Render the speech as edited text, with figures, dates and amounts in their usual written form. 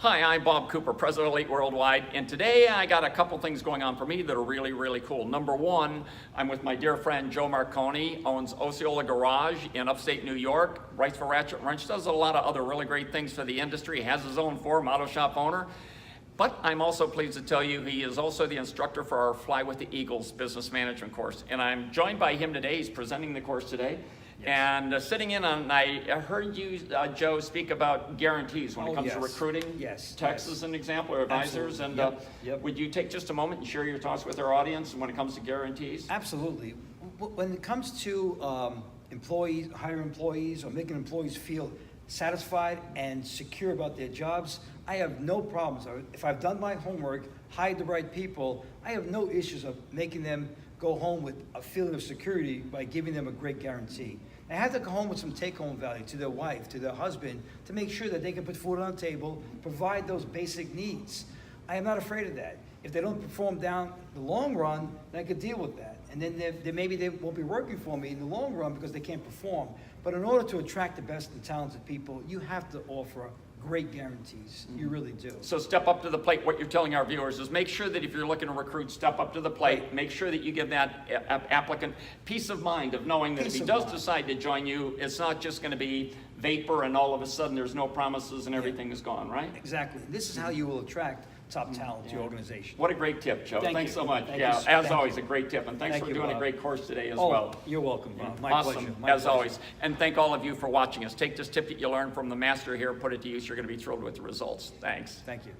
Hi, I'm Bob Cooper, President of Elite Worldwide, and today I got a couple things going on for me that are really, really cool. Number one, I'm with my dear friend Joe Marconi, owns Osceola Garage in upstate New York, writes for Ratchet Wrench, does a lot of other really great things for the industry, has his own firm, auto shop owner. But I'm also pleased to tell you he is also the instructor for our Fly with the Eagles business management course. And I'm joined by him today. He's presenting the course today. Yes. And sitting in on, I heard you, Joe, speak about guarantees when it comes to recruiting. Yes. Text as an example, or advisors. Absolutely. And would you take just a moment and share your thoughts with our audience when it comes to guarantees? Absolutely. When it comes to employees, hiring employees, or making employees feel satisfied and secure about their jobs, I have no problems. If I've done my homework, hired the right people, I have no issues of making them go home with a feeling of security by giving them a great guarantee. They have to go home with some take-home value to their wife, to their husband, to make sure that they can put food on the table, provide those basic needs. I am not afraid of that. If they don't perform down the long run, then I could deal with that. And then maybe they won't be working for me in the long run because they can't perform. But in order to attract the best and talented people, you have to offer great guarantees. You really do. So step up to the plate. What you're telling our viewers is make sure that if you're looking to recruit, step up to the plate. Right. Make sure that you give that applicant peace of mind of knowing that if he does decide to join you, it's not just going to be vapor and all of a sudden there's no promises and everything is gone, right? Exactly. This is how you will attract top talent to your organization. What a great tip, Joe. Thanks so much. As always, a great tip. And thanks for doing a great course today as well. You're welcome, Bob. My awesome, pleasure. As always. And thank all of you for watching us. Take this tip that you learned from the master here, put it to use. You're going to be thrilled with the results. Thanks. Thank you.